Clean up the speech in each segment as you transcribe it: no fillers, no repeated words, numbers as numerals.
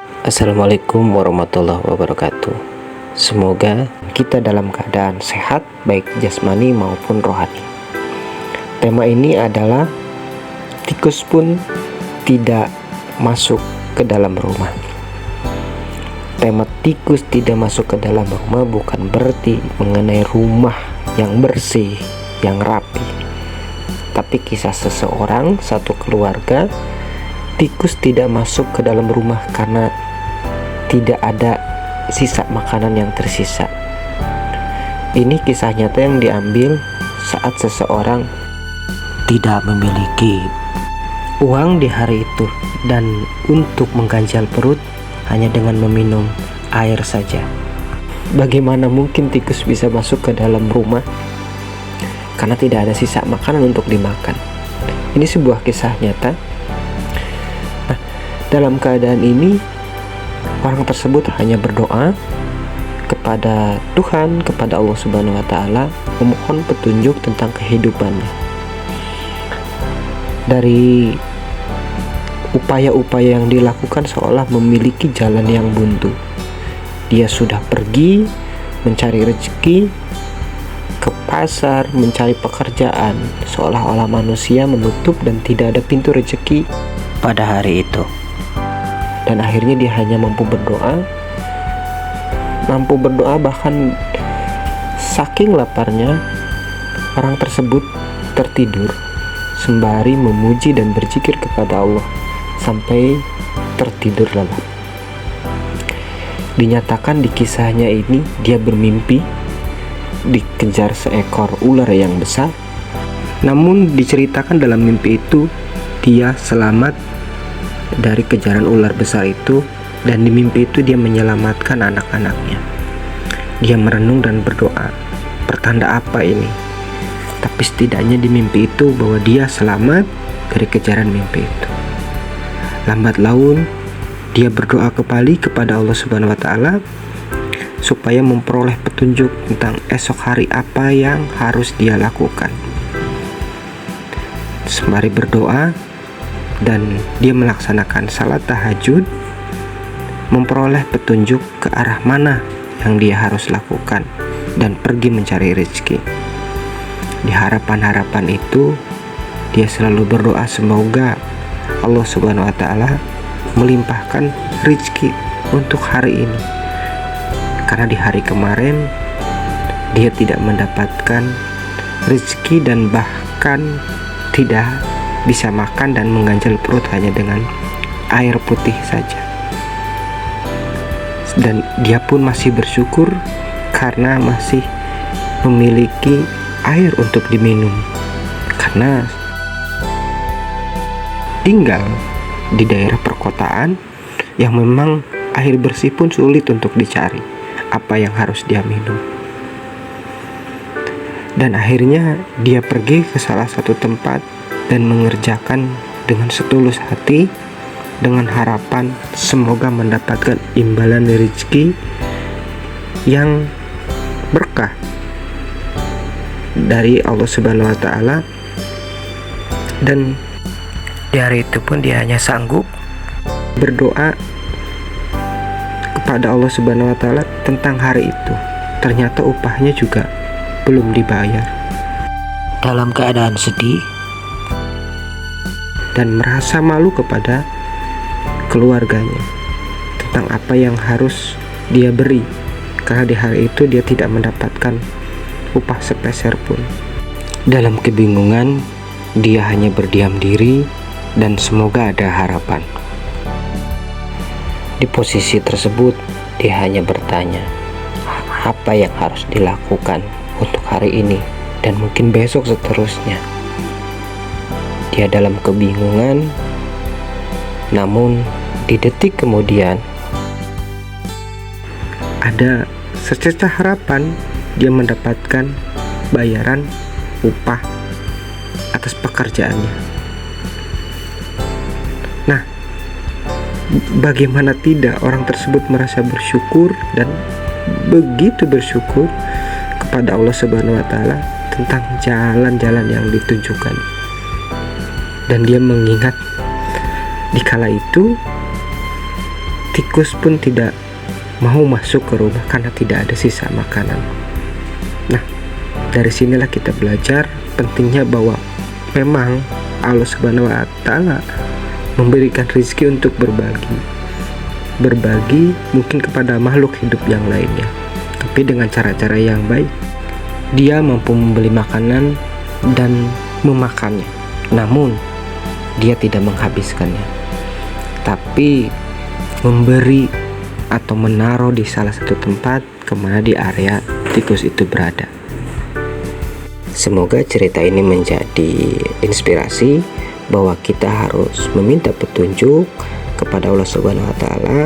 Assalamualaikum warahmatullahi wabarakatuh. Semoga kita dalam keadaan sehat, baik jasmani maupun rohani. Tema ini adalah tikus pun tidak masuk ke dalam rumah. Tema tikus tidak masuk ke dalam rumah bukan berarti mengenai rumah yang bersih, yang rapi. Tapi kisah seseorang, satu keluarga, tikus tidak masuk ke dalam rumah karena tidak ada sisa makanan yang tersisa. Ini kisah nyata yang diambil saat seseorang tidak memiliki uang di hari itu, dan untuk mengganjal perut hanya dengan meminum air saja. Bagaimana mungkin tikus bisa masuk ke dalam rumah? Karena tidak ada sisa makanan untuk dimakan. Ini sebuah kisah nyata. Nah, dalam keadaan ini orang tersebut hanya berdoa kepada Tuhan, kepada Allah Subhanahu wa Ta'ala, memohon petunjuk tentang kehidupannya. Dari upaya-upaya yang dilakukan seolah memiliki jalan yang buntu. Dia sudah pergi mencari rezeki ke pasar, mencari pekerjaan, seolah-olah manusia menutup dan tidak ada pintu rezeki pada hari itu. Dan akhirnya dia hanya mampu berdoa bahkan saking laparnya orang tersebut tertidur sembari memuji dan berzikir kepada Allah sampai tertidur lelap. Dinyatakan di kisahnya ini dia bermimpi dikejar seekor ular yang besar, namun diceritakan dalam mimpi itu dia selamat dari kejaran ular besar itu, dan di mimpi itu dia menyelamatkan anak-anaknya. Dia merenung dan berdoa, pertanda apa ini? Tapi setidaknya di mimpi itu bahwa dia selamat dari kejaran mimpi itu. Lambat laun dia berdoa kembali kepada Allah Subhanahu wa Ta'ala supaya memperoleh petunjuk tentang esok hari apa yang harus dia lakukan. Sembari berdoa dan dia melaksanakan salat tahajud, memperoleh petunjuk ke arah mana yang dia harus lakukan dan pergi mencari rezeki. Di harapan-harapan itu dia selalu berdoa semoga Allah Subhanahu wa Ta'ala melimpahkan rezeki untuk hari ini, karena di hari kemarin dia tidak mendapatkan rezeki dan bahkan tidak bisa makan dan mengganjal perut hanya dengan air putih saja. Dan dia pun masih bersyukur karena masih memiliki air untuk diminum, karena tinggal di daerah perkotaan yang memang air bersih pun sulit untuk dicari. Apa yang harus dia minum? Dan akhirnya dia pergi ke salah satu tempat dan mengerjakan dengan setulus hati, dengan harapan semoga mendapatkan imbalan rezeki yang berkah dari Allah Subhanahu wa Ta'ala. Dan di hari itu pun dia hanya sanggup berdoa kepada Allah Subhanahu wa Ta'ala tentang hari itu. Ternyata upahnya juga belum dibayar. Dalam keadaan sedih dan merasa malu kepada keluarganya tentang apa yang harus dia beri, karena di hari itu dia tidak mendapatkan upah sepeser pun. Dalam kebingungan, dia hanya berdiam diri dan semoga ada harapan. Di posisi tersebut, dia hanya bertanya, apa yang harus dilakukan untuk hari ini dan mungkin besok seterusnya. Dia dalam kebingungan, namun di detik kemudian ada secercah harapan. Dia mendapatkan bayaran upah atas pekerjaannya. Nah, bagaimana tidak orang tersebut merasa bersyukur dan begitu bersyukur kepada Allah Subhanahu wa Ta'ala tentang jalan-jalan yang ditunjukkan. Dan dia mengingat di kala itu tikus pun tidak mau masuk ke rumah karena tidak ada sisa makanan. Nah, dari sinilah kita belajar pentingnya bahwa memang Allah Subhanahu wa Ta'ala memberikan rezeki untuk berbagi mungkin kepada makhluk hidup yang lainnya, tapi dengan cara-cara yang baik. Dia mampu membeli makanan dan memakannya, namun dia tidak menghabiskannya, tapi memberi atau menaruh di salah satu tempat kemana di area tikus itu berada. Semoga cerita ini menjadi inspirasi bahwa kita harus meminta petunjuk kepada Allah Subhanahu wa Ta'ala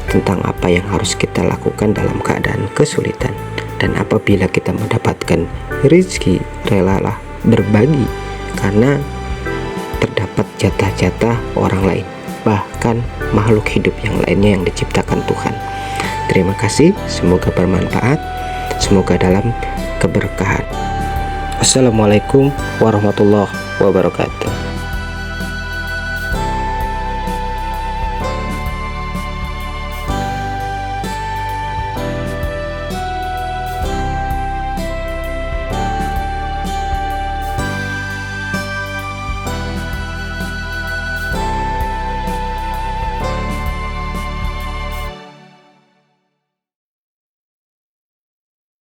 tentang apa yang harus kita lakukan dalam keadaan kesulitan. Dan apabila kita mendapatkan rezeki, relalah berbagi, karena terdapat jatah-jatah orang lain, bahkan makhluk hidup yang lainnya yang diciptakan Tuhan. Terima kasih, semoga bermanfaat, semoga dalam keberkahan. Assalamualaikum warahmatullahi wabarakatuh.